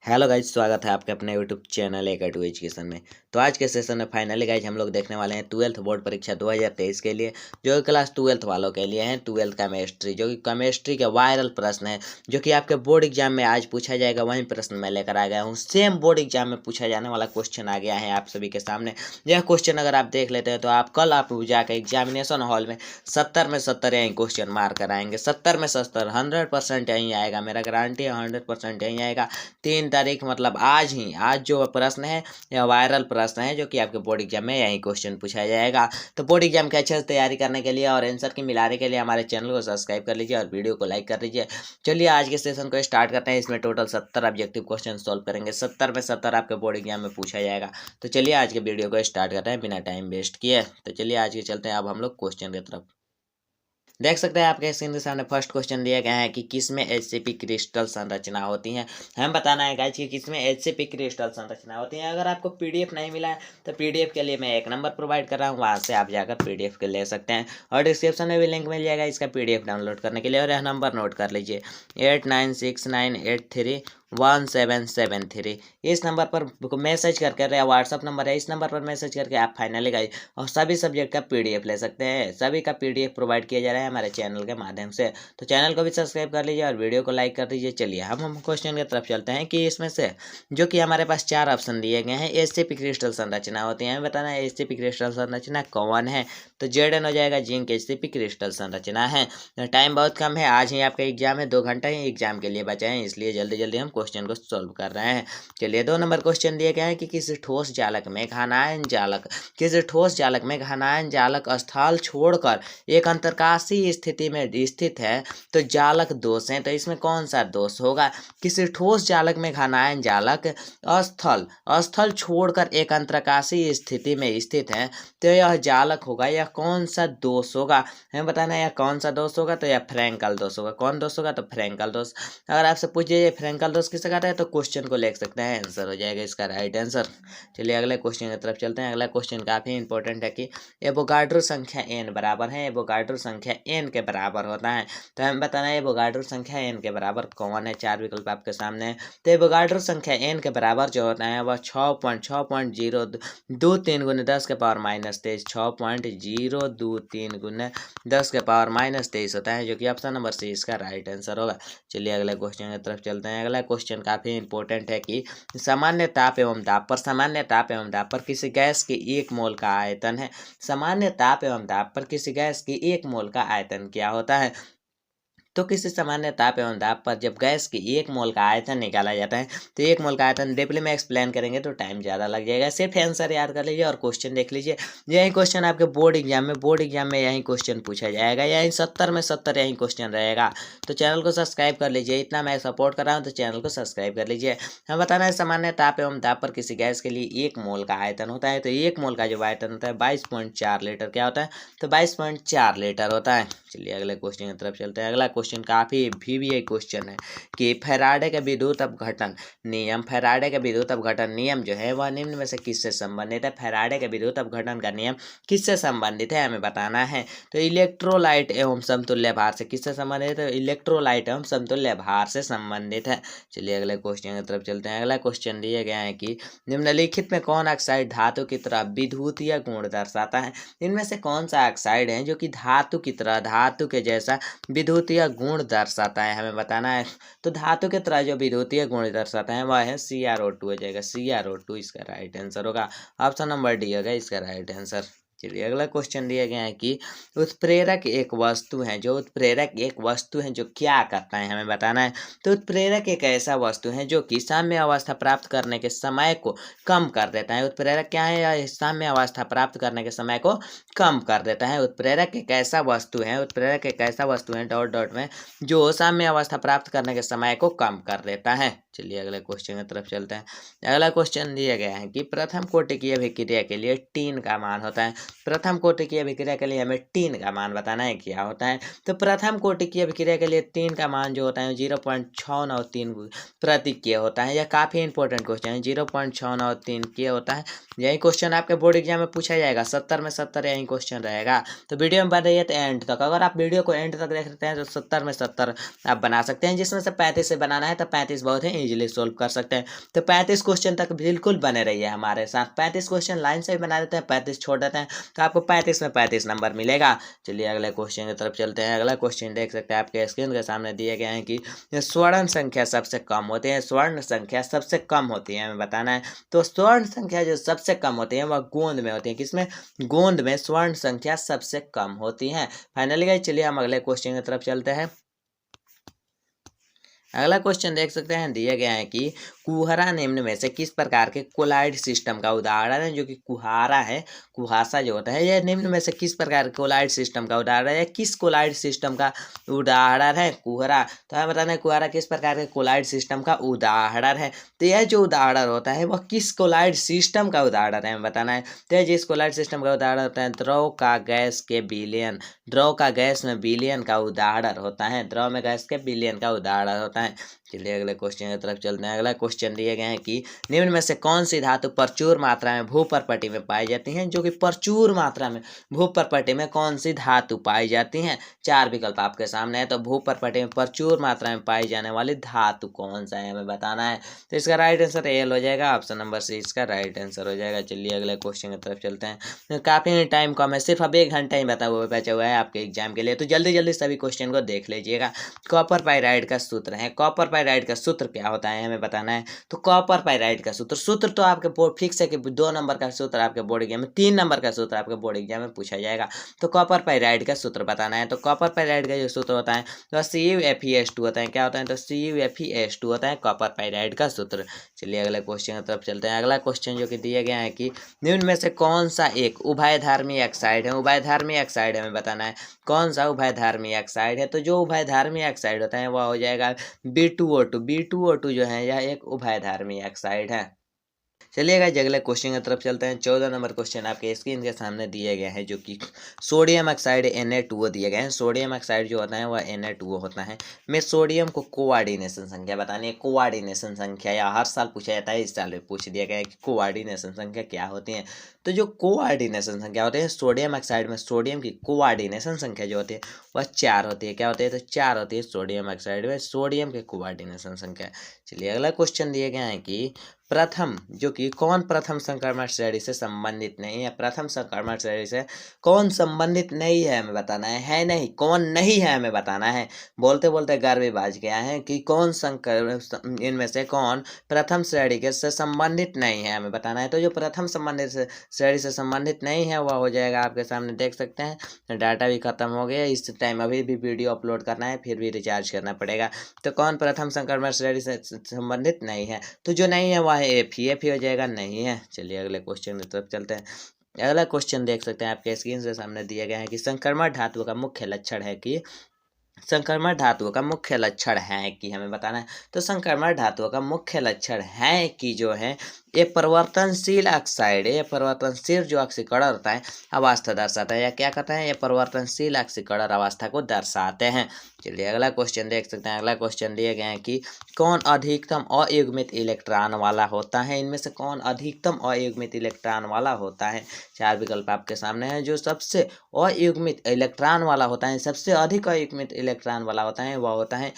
Hello guys, स्वागत है आपके अपने यूट्यूब चैनल A2 एजुकेशन में। तो आज के सेशन में फाइनली गाइज हम लोग देखने वाले हैं 12th बोर्ड परीक्षा 2023 के लिए, जो कि क्लास 12th वालों के लिए है 12th केमिस्ट्री, जो कि केमिस्ट्री के वायरल प्रश्न है जो कि आपके बोर्ड एग्जाम में आज पूछा जाएगा। वही प्रश्न मैं लेकर आ गया हूँ। सेम बोर्ड एग्जाम में पूछा जाने वाला क्वेश्चन आ गया है आप सभी के सामने। यह क्वेश्चन अगर आप देख लेते हैं तो आप कल जाकर एग्जामिनेशन हॉल में 70 में 70 यहीं क्वेश्चन मार कर आएंगे। 70 में 70 100% यहीं आएगा, मेरा गारंटी है 100% यहीं आएगा। 3 तारीख मतलब आज जो प्रश्न है यह वायरल प्रश्न है जो कि आपके बोर्ड एग्जाम में यही क्वेश्चन पूछा जाएगा। तो बोर्ड एग्जाम की अच्छे से तैयारी करने के लिए और आंसर की मिलाने के लिए हमारे चैनल को सब्सक्राइब कर लीजिए और वीडियो को लाइक कर लीजिए। चलिए आज के सेशन को स्टार्ट करते हैं। इसमें टोटल 70 ऑब्जेक्टिव क्वेश्चन सॉल्व करेंगे। 70 में 70 आपके बोर्ड एग्जाम में पूछा जाएगा। तो चलिए आज के वीडियो को स्टार्ट करते हैं बिना टाइम वेस्ट किए। तो चलिए आज के चलते हैं अब हम लोग क्वेश्चन की तरफ। देख सकते हैं आपके स्क्रीन के सामने फर्स्ट क्वेश्चन दिया गया है कि किसमें HCP क्रिस्टल संरचना होती है। हमें बताना है गाइस कि किसमें HCP क्रिस्टल संरचना होती है। अगर आपको PDF नहीं मिला है तो PDF के लिए मैं एक नंबर प्रोवाइड कर रहा हूँ, वहाँ से आप जाकर PDF के ले सकते हैं और डिस्क्रिप्शन में भी लिंक मिल जाएगा इसका PDF डाउनलोड करने के लिए। और यह नंबर नोट कर लीजिए 8969831773। इस नंबर पर मैसेज करके, या व्हाट्सअप नंबर है, इस नंबर पर मैसेज करके आप फाइनली गाइस और सभी सब्जेक्ट का PDF ले सकते हैं। सभी का PDF प्रोवाइड किया जा रहा है हमारे चैनल के माध्यम से। तो चैनल को भी सब्सक्राइब कर लीजिए और वीडियो को लाइक कर दीजिए। चलिए हम क्वेश्चन की तरफ चलते हैं कि इसमें से जो कि हमारे पास 4 ऑप्शन दिए गए हैं HCP क्रिस्टल संरचना होती है। हमें बताना है HCP क्रिस्टल संरचना कौन है। तो Zn हो जाएगा, जिंक HCP क्रिस्टल संरचना है। टाइम बहुत कम है, आज ही आपका एग्जाम है, 2 घंटा ही एग्जाम के लिए बचे हैं, इसलिए जल्दी जल्दी हम क्वेश्चन को सोल्व कर रहे हैं। चलिए 2 नंबर क्वेश्चन दिए गए हैं कि किसी ठोस जालक में घनायन जालक स्थल छोड़कर एक अंतरकाशीय स्थिति में स्थित है तो जालक दोष है। तो इसमें कौन सा दोष होगा। किसी ठोस जालक में घनायन जालक स्थल छोड़कर एक अंतरकाशीय स्थिति में स्थित है तो यह जालक होगा। यह कौन सा दोष होगा, हमें बताना है यह कौन सा दोष होगा। तो यह फ्रैंकल दोष होगा। कौन दोष होगा, तो फ्रैंकल दोष। अगर आपसे पूछिए फ्रैंकल दोष किसे कहता है तो क्वेश्चन को लिख सकते हैं, आंसर हो जाएगा इसका राइट आंसर। चलिए अगले क्वेश्चन की तरफ चलते हैं। अगला क्वेश्चन काफी इंपॉर्टेंट है कि एवोगाड्रो संख्या n बराबर है। एवोगाड्रो संख्या n के बराबर होता है। तो हमें बताना है एवोगाड्रो संख्या n के बराबर कौन है। 4 विकल्प आपके सामने है। तो एवोगाड्रो संख्या n के बराबर जो होता है वह 6.023 गुने 10 के पावर -23 6.023 गुने 10 के पावर -23 होता है, जो कि ऑप्शन नंबर सी इसका राइट आंसर होगा। चलिए अगले क्वेश्चन की तरफ चलते हैं। अगला क्वेश्चन काफी इंपॉर्टेंट है कि सामान्य ताप एवं दाब पर किसी गैस के 1 मोल का आयतन है। सामान्य ताप एवं दाब पर किसी गैस की 1 मोल का आयतन क्या होता है। तो किसी सामान्य ताप एवं दाब पर जब गैस की 1 मोल का आयतन निकाला जाता है तो 1 मोल का आयतन डिटेल में एक्सप्लेन करेंगे तो टाइम ज़्यादा लग जाएगा। सिर्फ आंसर याद कर लीजिए और क्वेश्चन देख लीजिए। यही क्वेश्चन आपके बोर्ड एग्जाम में यही क्वेश्चन पूछा जाएगा। यही 70 में 70 यही क्वेश्चन रहेगा। तो चैनल को सब्सक्राइब कर लीजिए, इतना मैं सपोर्ट कर रहा हूँ तो चैनल को सब्सक्राइब कर लीजिए। हम बताना है सामान्य ताप एवं दाब पर किसी गैस के लिए 1 मोल का आयतन होता है। तो 1 मोल का जो आयतन होता है 22.4 लीटर क्या होता है, तो 22.4 लीटर होता है। चलिए अगले क्वेश्चन की तरफ चलते हैं। अगला क्वेश्चन काफी भी क्वेश्चन है कि फैराडे के विद्युत अपघटन नियम जो है वह निम्न में से किससे संबंधित है। फैराडे के विद्युत अपघटन का नियम किससे संबंधित है हमें बताना है। तो इलेक्ट्रोलाइट एवं समतुल्य भार से किससे संबंधित है, इलेक्ट्रोलाइट एवं समतुल्य भार से संबंधित है। चलिए अगले क्वेश्चन की तरफ चलते हैं। अगला क्वेश्चन दिया गया है कि निम्नलिखित में कौन ऑक्साइड धातु की तरह विद्युतीय गुण दर्शाता है। इनमें से कौन सा ऑक्साइड है जो कि धातु की तरह, धातु के जैसा विद्युतीय गुण दर्शाता है, हमें बताना है। तो धातु के तरह जो विद्युतीय गुण दर्शाता है वह है CrO2 हो जाएगा। CrO2 इसका राइट आंसर होगा। ऑप्शन नंबर डी होगा इसका राइट आंसर। चलिए अगला क्वेश्चन दिया गया है कि उत्प्रेरक एक वस्तु है जो क्या करता है, हमें बताना है। तो उत्प्रेरक एक ऐसा वस्तु है जो कि साम्य अवस्था प्राप्त करने के समय को कम कर देता है। उत्प्रेरक क्या है, या साम्य अवस्था प्राप्त करने के समय को कम कर देता है। उत्प्रेरक एक ऐसा वस्तु है डॉट डॉट में जो साम्य अवस्था प्राप्त करने के समय को कम कर देता है। चलिए अगले क्वेश्चन की तरफ चलते हैं। अगला क्वेश्चन दिया गया है कि प्रथम कोटि की अभिक्रिया के लिए टीन का मान होता है। प्रथम कोटि की अभिक्रिया के लिए हमें टीन का मान बताना है क्या होता है। तो प्रथम कोटि की अभिक्रिया के लिए टीन का मान जो होता है 0.693 प्रति के होता है। यह काफ़ी इंपॉर्टेंट क्वेश्चन है, 0.693 के होता है। यही क्वेश्चन आपके बोर्ड एग्जाम में पूछा जाएगा, 70 में 70 यही क्वेश्चन रहेगा। तो वीडियो में बन रही है तो एंड तक, अगर आप वीडियो को एंड तक देख सकते हैं तो 70 में 70 आप बना सकते हैं। जिसमें से 35 से बनाना है तो 35 बहुत ही ईजिली सोल्व कर सकते हैं। तो 35 क्वेश्चन तक बिल्कुल बने रहिए हमारे साथ। 35 क्वेश्चन लाइन से भी बना देते हैं, 35 छोड़ देते हैं, तो आपको 35 में 35 नंबर मिलेगा। चलिए अगले क्वेश्चन की तरफ चलते हैं। अगला क्वेश्चन देख सकते हैं आपके स्क्रीन के सामने दिए गए हैं कि स्वर्ण संख्या सबसे कम होती है। स्वर्ण संख्या सबसे कम होती है हमें बताना है। तो स्वर्ण संख्या जो सबसे कम होती है वह गोंद में होती है। किसमें? गोंद में स्वर्ण संख्या सबसे कम होती है। फाइनली गाइस चलिए हम अगले क्वेश्चन की तरफ चलते हैं। अगला क्वेश्चन देख सकते हैं, दिया गया है कि कुहरा निम्न में से किस प्रकार के कोलाइड सिस्टम का उदाहरण है। जो कि कुहारा है, कुहासा जो होता है, यह निम्न में से किस प्रकार के कोलाइड सिस्टम का उदाहरण है। किस कोलाइड सिस्टम का उदाहरण है कुहरा। तो हमें बताना है कुहरा किस प्रकार के कोलाइड सिस्टम का उदाहरण है। तो यह जो उदाहरण होता है वह किस कोलाइड सिस्टम का उदाहरण है हमें बताना है। तो यह जिस कोलाइड सिस्टम का उदाहरण होता है द्रव का गैस के विलयन, द्रव का गैस में विलयन का उदाहरण होता है। द्रव में गैस के विलयन का उदाहरण होता है। चलिए अगले क्वेश्चन की तरफ चलते हैं। अगला क्वेश्चन दिए गए हैं कि निम्न में से कौन सी धातु प्रचुर मात्रा में भूपर्पटी में पाई जाती हैं। जो कि प्रचुर मात्रा में भूपर्पटी में कौन सी धातु पाई जाती हैं। 4 विकल्प आपके सामने है। तो भूपर्पटी में प्रचुर मात्रा में पाई जाने वाली धातु कौन सा है हमें बताना है। तो इसका राइट आंसर एल हो जाएगा, ऑप्शन नंबर सी इसका राइट आंसर हो जाएगा। चलिए अगले क्वेश्चन की तरफ चलते हैं। काफी टाइम कम है, सिर्फ अब 1 घंटा ही बचा हुआ है आपके एग्जाम के लिए। तो जल्दी जल्दी सभी क्वेश्चन को देख लीजिएगा। कॉपर पाइराइड का सूत्र है। कॉपर पाइराइड का सूत्र क्या होता है हमें बताना है। तो कॉपर पाइराइड का सूत्र तो आपके बोर्ड फिक्स है कि 2 नंबर का सूत्र आपके बोर्ड एग्जाम में, 3 नंबर का सूत्र आपके बोर्ड एग्जाम में पूछा जाएगा। तो कॉपर पाइराइड का सूत्र बताना है। तो कॉपर पाइराइड का जो सूत्र होता है तो CuFeS2 होता है। क्या होता है? तो CuFeS2 होता है कॉपर पाइराइड का सूत्र। चलिए अगले क्वेश्चन की तरफ चलते हैं। अगला क्वेश्चन जो कि दिया गया है कि निम्न में से कौन सा एक उभयधर्मी ऑक्साइड है। उभयधर्मी ऑक्साइड हमें बताना है कौन सा उभयधर्मी ऑक्साइड है। तो जो उभयधर्मी ऑक्साइड होता है वह हो जाएगा B2O2। B2O2 जो है यह एक उभयधर्मी ऑक्साइड है। चलिएगा अगले क्वेश्चन की तरफ चलते हैं। 14 नंबर क्वेश्चन आपके स्क्रीन के सामने दिए गए हैं, जो कि सोडियम ऑक्साइड Na2O दिए गए हैं। सोडियम ऑक्साइड जो होता है वह Na2O होता है। मैं सोडियम को कोऑर्डिनेशन संख्या बतानी है। कोऑर्डिनेशन संख्या या हर साल पूछा जाता है, इस साल भी पूछ दिया गया है कि कोऑर्डिनेशन संख्या क्या होती है। तो जो कोऑर्डिनेशन संख्या होती है सोडियम ऑक्साइड में, सोडियम की कोऑर्डिनेशन संख्या जो होती है वह 4 होती है। क्या होती है? तो 4 होती है सोडियम ऑक्साइड में सोडियम की कोऑर्डिनेशन संख्या। चलिए अगला क्वेश्चन दिए गए हैं कि प्रथम जो कि कौन प्रथम संक्रमण श्रेणी से संबंधित नहीं है। प्रथम संक्रमण श्रेणी से कौन संबंधित नहीं है हमें बताना है नहीं, कौन नहीं है हमें बताना है। बोलते बोलते घर भी बाज गया है कि कौन संक्रमण, इनमें से कौन प्रथम श्रेणी के से संबंधित नहीं है हमें बताना है। तो जो प्रथम संबंधित श्रेणी से संबंधित नहीं है वह हो जाएगा आपके सामने, देख सकते हैं डाटा भी खत्म हो गया इस टाइम। अभी भी वीडियो अपलोड करना है, फिर भी रिचार्ज करना पड़ेगा। तो कौन प्रथम संक्रमण श्रेणी से संबंधित नहीं है। तो जो नहीं है वह एफ ही हो जाएगा, नहीं है। चलिए अगले क्वेश्चन की तरफ चलते हैं। अगला क्वेश्चन देख सकते हैं आपके स्क्रीन से सामने दिया गया है कि संक्रमण धातु का मुख्य लक्षण है कि संक्रमण धातुओं का मुख्य लक्षण है कि हमें बताना है। तो संक्रमण धातुओं का मुख्य लक्षण है कि जो है ये परिवर्तनशील ऑक्साइड है। ये परिवर्तनशील जो ऑक्सीकरण होता है अवस्था दर्शाता है, या क्या कहते हैं, ये परिवर्तनशील ऑक्सीकरण अवस्था को दर्शाते हैं। चलिए अगला क्वेश्चन देख सकते हैं। अगला क्वेश्चन दिए गए हैं कि कौन अधिकतम अयुग्मित इलेक्ट्रॉन वाला होता है। इनमें से कौन अधिकतम अयुग्मित इलेक्ट्रॉन वाला होता है। 4 विकल्प आपके सामने है। जो सबसे अयुग्मित इलेक्ट्रॉन वाला होता है, सबसे अधिक अयुग्मित इलेक्ट्रॉन वाला होता है वह होता है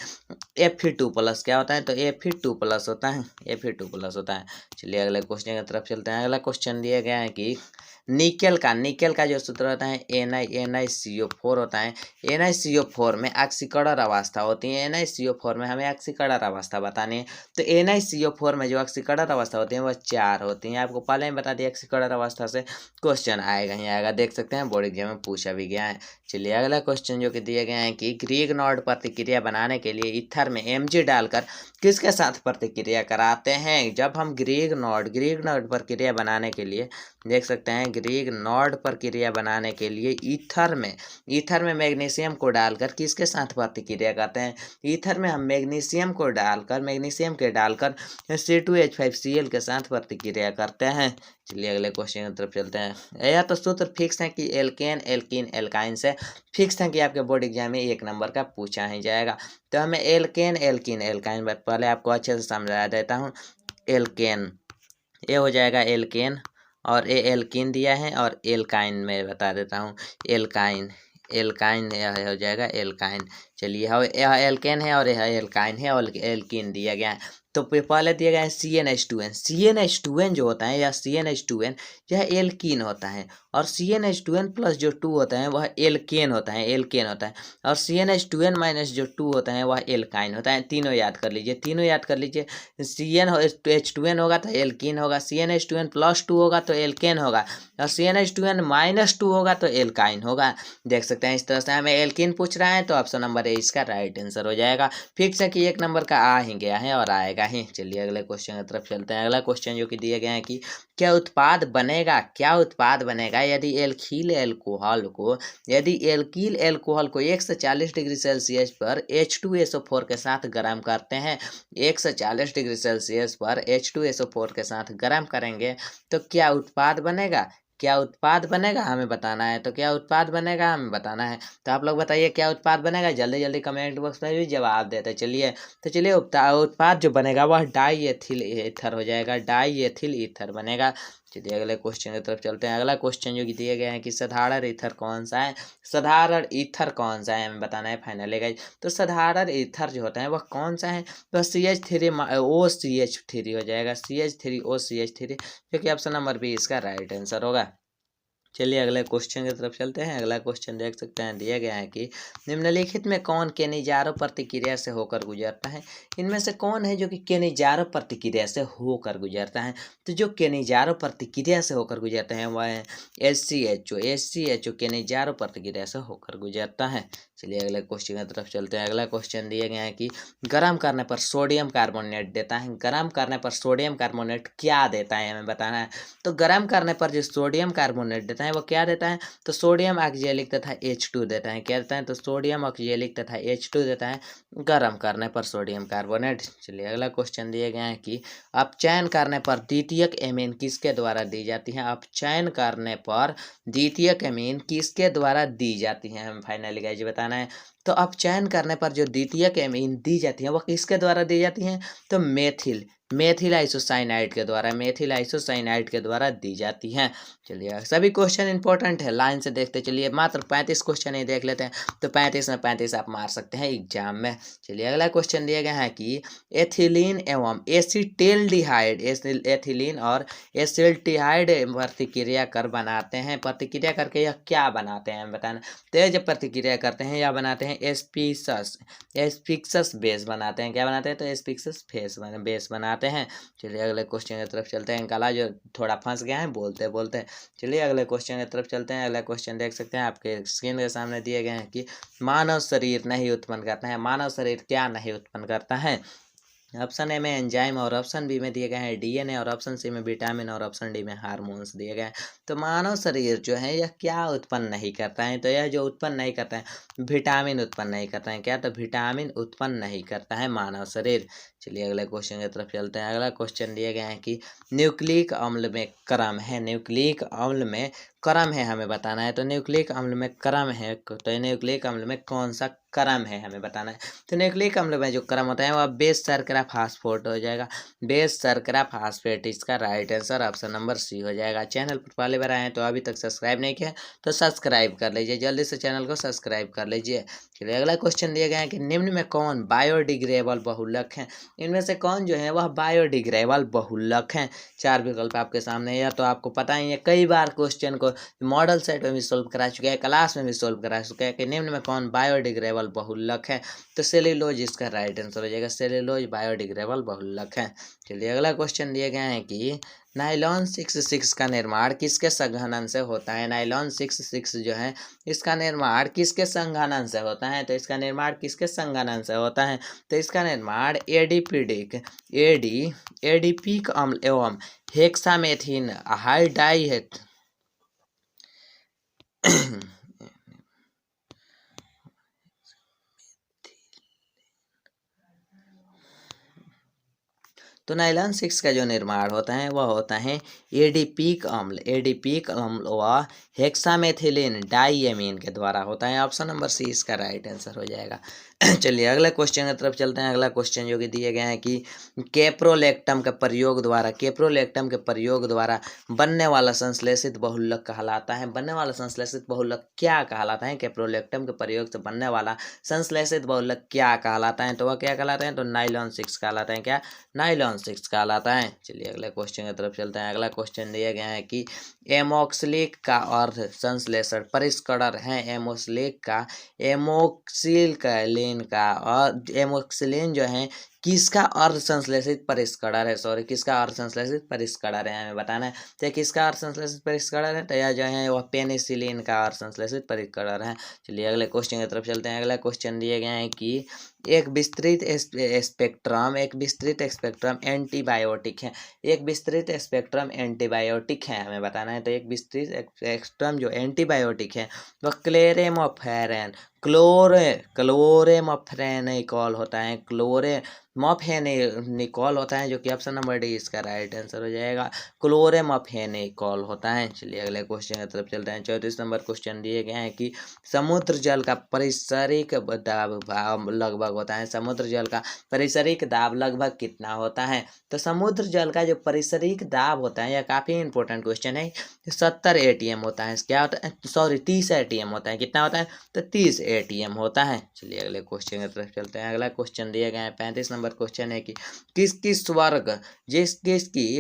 Fe2+। क्या होता है? तो Fe2+ होता है, Fe2+ होता है। चलिए अगले क्वेश्चन की तरफ चलते हैं। अगला क्वेश्चन दिया गया है कि निकेल का जो सूत्र होता है NiCO4 होता है। NiCO4 में ऑक्सीकरण अवस्था होती है। NiCO4 में हमें ऑक्सीकरण अवस्था बतानी है। तो NiCO4 में जो ऑक्सीकरण अवस्था होती है वह 4 होती हैं। आपको पहले ही बता दिया ऑक्सीकरण अवस्था से क्वेश्चन आएगा ही आएगा, देख सकते हैं बोर्ड एग्जाम में पूछा भी गया है। चलिए अगला क्वेश्चन जो कि दिए गए हैं कि ग्रीगनॉर्ड प्रतिक्रिया बनाने के लिए ईथर में Mg डालकर किसके साथ प्रतिक्रिया कराते हैं। जब हम ग्रीगनॉर्ड प्रक्रिया बनाने के लिए देख सकते हैं, ग्रीगनॉर्ड प्रक्रिया बनाने के लिए ईथर में मैग्नीशियम को डालकर किसके साथ प्रतिक्रिया करते हैं। ईथर में हम मैग्नीशियम के डालकर C2H5Cl के साथ प्रतिक्रिया करते हैं। चलिए अगले क्वेश्चन की तरफ चलते हैं। यह तो सूत्र फिक्स है कि एल्केन एल्कीन एल्काइन से फिक्स है कि आपके बोर्ड एग्जाम में 1 नंबर का पूछा ही जाएगा। तो हमें एल्केन एल्कीन एल्काइन पहले आपको अच्छे से समझा देता हूँ। एल्केन ये हो जाएगा एल्केन, और ये एल्कीन दिया है, और एल्काइन में बता देता हूँ एल्काइन यह हो जाएगा एल्काइन। चलिए यह एल्केन है और यह एल्काइन है और एल्कीन दिया गया है। तो पहले दिया गया है CnH2n जो होता है, या CnH2n यह एल्कीन होता है, और CnH2n प्लस जो 2 होता है वह एल्केन होता है, और CnH2n माइनस जो 2 होता है वह एल्काइन होता है। तीनों याद कर लीजिए। CnH2n होगा तो एल्कीन होगा, CnH2n प्लस 2 होगा तो एल्केन होगा, और CnH2n माइनस 2 होगा तो एल्काइन होगा। देख सकते हैं इस तरह से हमें एल्कीन पूछ रहा है, तो ऑप्शन नंबर ए इसका राइट आंसर हो जाएगा। फिक्स है कि 1 नंबर का आ ही गया है और आएगा ही। चलिए अगले क्वेश्चन की तरफ चलते हैं। अगला क्वेश्चन जो कि दिए गए हैं कि क्या उत्पाद बनेगा यदि एल्कील एल्कोहल को 140 डिग्री सेल्सियस पर H2SO4 के साथ गर्म करते हैं। 140 डिग्री सेल्सियस पर H2SO4 के साथ गर्म करेंगे तो क्या उत्पाद बनेगा हमें बताना है। तो आप लोग बताइए क्या उत्पाद बनेगा, जल्दी जल्दी कमेंट बॉक्स में भी जवाब देते चलिए। तो चलिए उत्पाद जो बनेगा वह डाई एथिल ईथर हो जाएगा, डाई एथिल ईथर बनेगा। चलिए अगले क्वेश्चन की तरफ चलते हैं। अगला क्वेश्चन जो कि दिए गए हैं कि साधारण ईथर कौन सा है हमें बताना है फाइनली गाइस। तो साधारण ईथर जो होता है वह कौन सा है, तो CH3OCH3 हो जाएगा, CH3OCH3, जो कि ऑप्शन नंबर बी इसका राइट आंसर होगा। चलिए अगले क्वेश्चन की तरफ चलते हैं। अगला क्वेश्चन देख सकते हैं, दिया गया है कि निम्नलिखित में कौन केनिजारो प्रतिक्रिया से होकर गुजरता है। इनमें से कौन है जो कि केनिजारो प्रतिक्रिया से होकर गुजरता है। तो जो केनिजारो प्रतिक्रिया से होकर गुजरता है वह है HCHO केनिजारो प्रतिक्रिया से होकर गुजरता है। चलिए अगले क्वेश्चन की तरफ चलते हैं। अगला क्वेश्चन दिए गए हैं कि गर्म करने पर सोडियम कार्बोनेट देता है। गर्म करने पर सोडियम कार्बोनेट क्या देता है हमें बताना है। तो गर्म करने पर जो सोडियम कार्बोनेट देता है वो क्या देता है, तो सोडियम ऑक्जेलिक तथा H2 देता है। क्या देता है, तो सोडियम ऑक्जेलिक तथा H2 देता है गर्म करने पर सोडियम कार्बोनेट। चलिए अगला क्वेश्चन दिए गए हैं कि अपचयन करने पर द्वितीयक एमीन किसके द्वारा दी जाती है। अपचयन करने पर द्वितीयक एमीन किसके द्वारा दी जाती है हमें फाइनली गाइस बताना है। तो अपचयन करने पर जो द्वितीयक एमीन दी जाती है वह किसके द्वारा दी जाती हैं, तो मेथिल आइसोसाइनाइड के द्वारा दी जाती हैं। चलिए सभी क्वेश्चन इंपॉर्टेंट है, लाइन से देखते चलिए। मात्र 35 क्वेश्चन ही देख लेते हैं, तो 35 में 35 आप मार सकते हैं एग्जाम में। चलिए अगला क्वेश्चन दिया गया है कि एथिलीन एवं एथिलीन और एसिल्टिहाइड प्रतिक्रिया करके यह क्या बनाते हैं बताना। तो ये जब प्रतिक्रिया करते हैं या बनाते हैं एस्फिक्सस बेस बनाते हैं। क्या बनाते हैं, तो एस्फिक्सस बेस बनाते हैं। चलिए अगले क्वेश्चन की तरफ चलते हैं। कला जो थोड़ा फंस गया है बोलते बोलते। चलिए अगले क्वेश्चन की तरफ चलते हैं। अगला क्वेश्चन देख सकते हैं आपके स्क्रीन के सामने दिए गए हैं कि मानव शरीर नहीं उत्पन्न करता है। मानव शरीर क्या नहीं उत्पन्न करता है। ऑप्शन ए में एंजाइम, और ऑप्शन बी में दिए गए हैं DNA, और ऑप्शन सी में विटामिन, और ऑप्शन डी में हार्मोन्स दिए गए हैं। तो मानव शरीर जो है यह क्या उत्पन्न नहीं करता है, तो यह जो उत्पन्न नहीं करता है विटामिन उत्पन्न नहीं करता है। क्या, तो विटामिन उत्पन्न नहीं करता है मानव शरीर। चलिए अगले क्वेश्चन की तरफ चलते हैं। अगला क्वेश्चन दिए गए हैं कि न्यूक्लिक अम्ल में क्रम है हमें बताना है। तो न्यूक्लिक अम्ल में क्रम है, तो न्यूक्लिक अम्ल में कौन सा क्रम है हमें बताना है। तो न्यूक्लिक अम्ल में जो क्रम होता है वह बेस शर्करा फास्फेट हो जाएगा, बेस शर्करा फास्फेट इसका right answer option number C हो जाएगा। चैनल पर पहले बार आए हैं तो अभी तक सब्सक्राइब नहीं किया तो सब्सक्राइब कर लीजिए, जल्दी से चैनल को सब्सक्राइब कर लीजिए। चलिए अगला क्वेश्चन दिया गया है कि निम्न में कौन बायोडिग्रेडेबल बहुलक है। इनमें से कौन जो है वह बायोडिग्रेडेबल बहुलक हैं। 4 विकल्प आपके सामने है, तो आपको पता ही है, कई बार क्वेश्चन को मॉडल सेट में भी सोल्व करा चुके हैं, क्लास में भी सोल्व करा चुके हैं कि निम्न में कौन बायोडिग्रेडेबल बहुलक है। तो सेल्यूलोज इसका राइट आंसर हो जाएगा, सेल्यूलोज बायोडिग्रेडेबल बहुलक है। चलिए अगला क्वेश्चन दिए गए हैं कि नाइलॉन 66 का निर्माण किसके संघनन से होता है। नाइलॉन 66 जो है इसका निर्माण किसके संघनन से होता है, तो इसका निर्माण किसके संघनन से होता है। तो इसका निर्माण एडीपिक अम्ल एवं हेक्सामेथिन हाइड्राइड तो नाइलॉन 6 का जो निर्माण होता है वह होता है एडिपिक अम्ल व हेक्सामेथिलीन डाइएमीन के द्वारा होता है। ऑप्शन नंबर सी इसका राइट आंसर हो जाएगा। चलिए अगला क्वेश्चन की तरफ चलते हैं। अगला क्वेश्चन जो कि दिए गए हैं कि केप्रोलेक्टम के प्रयोग द्वारा बनने वाला संश्लेषित बहुलक कहलाता है। बनने वाला संश्लेषित बहुलक क्या कहलाता है? केप्रोलेक्टम के प्रयोग से बनने वाला संश्लेषित बहुलक क्या कहलाता है? तो वह क्या कहलाता है? तो नाइलॉन 6 कहलाता है। क्या? नाइलॉन 6 कहलाता है। चलिए अगले क्वेश्चन की तरफ चलते हैं। अगला क्वेश्चन दिया गया है कि एमोक्सिलिक का अर्ध संश्लेषण परिष्करण है। एमोक्सिलिन का और एमोक्सिलिन जो है किसका अर्ध संश्लेषित परिष्करण है? किसका अर्ध संश्लेषित परिष्करण है हमें बताना है। तो किसका अर्ध संश्लेषित परिष्करण है? तो यह जो है वह पेनिसिलिन का अर्ध संश्लेषित परिष्करण है। चलिए अगले क्वेश्चन की तरफ चलते हैं। अगला क्वेश्चन दिए गए हैं कि एक विस्तृत स्पेक्ट्रम एंटीबायोटिक है। एक विस्तृत स्पेक्ट्रम एंटीबायोटिक है हमें बताना है। तो एक विस्तृत स्पेक्ट्रम जो एंटीबायोटिक है वह क्लोरेमोफेनेकॉल होता है। क्लोरेमोफेनेकॉल होता है, जो कि ऑप्शन नंबर डी इसका राइट आंसर हो जाएगा। क्लोरेमोफेनेकॉल होता है। चलिए अगले क्वेश्चन की तरफ चलते हैं। 34 नंबर क्वेश्चन दिए गए हैं कि समुद्र जल का परिसरिक दाब लगभग होता है। समुद्र जल का परिसरिक दाब लगभग कितना होता है? तो समुद्र जल का जो परिसरिक दाब होता है, यह काफ़ी इंपॉर्टेंट क्वेश्चन है। 70 ATM होता है। क्या होता है? 30 ATM होता है। कितना होता है? तो 30 ATM होता है। चलिए अगले क्वेश्चन की तरफ चलते हैं। अगला क्वेश्चन दिए गए हैं 35 नंबर क्वेश्चन है कि किसकी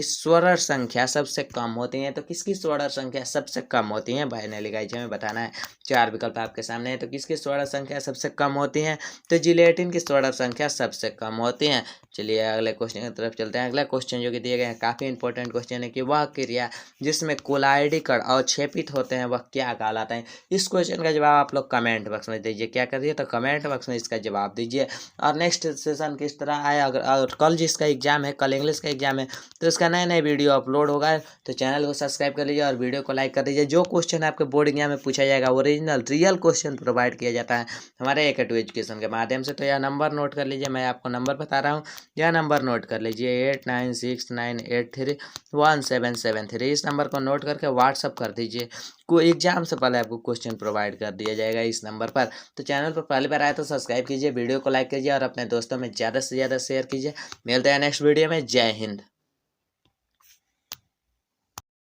स्वर्ण संख्या सबसे कम होती है? तो किसकी स्वर्ण संख्या सबसे कम होती है? बाइनरी गाइज हमें बताना है। 4 विकल्प आपके सामने है। तो किसकी स्वर्ण संख्या सबसे कम होती है? तो जिलेटिन की स्वर्ण संख्या सबसे कम होती है। चलिए अगले क्वेश्चन की तरफ चलते हैं। अगला क्वेश्चन जो कि दिए गए हैं काफ़ी इंपॉर्टेंट क्वेश्चन है कि वह क्रिया जिसमें कोलाइडी कण अवक्षेपित होते हैं वह क्या कहलाता है? इस क्वेश्चन का जवाब आप लोग कमेंट बॉक्स में दीजिए। क्या करिए? तो कमेंट बॉक्स में इसका जवाब दीजिए। और नेक्स्ट सेशन किस तरह आए, अगर कल जिसका एग्जाम है, कल इंग्लिश का एग्जाम है, तो इसका नए वीडियो अपलोड होगा। तो चैनल को सब्सक्राइब कर लीजिए और वीडियो को लाइक कर दीजिए। जो क्वेश्चन आपके बोर्ड एग्जाम में पूछा जाएगा ओरिजिनल रियल क्वेश्चन प्रोवाइड किया जाता है हमारे A2 एजुकेशन के माध्यम से। तो यह नंबर नोट कर लीजिए, मैं आपको नंबर बता रहा हूँ, यह नंबर नोट कर लीजिए 8969831773। इस नंबर को नोट करके व्हाट्सअप कर दीजिए। कोई एग्जाम से पहले आपको क्वेश्चन प्रोवाइड कर दिया जाएगा इस नंबर पर। तो चैनल पर पहली बार आए तो सब्सक्राइब कीजिए, वीडियो को लाइक कीजिए और अपने दोस्तों में ज़्यादा से ज़्यादा शेयर कीजिए। मिलते हैं नेक्स्ट वीडियो में। जय हिंद।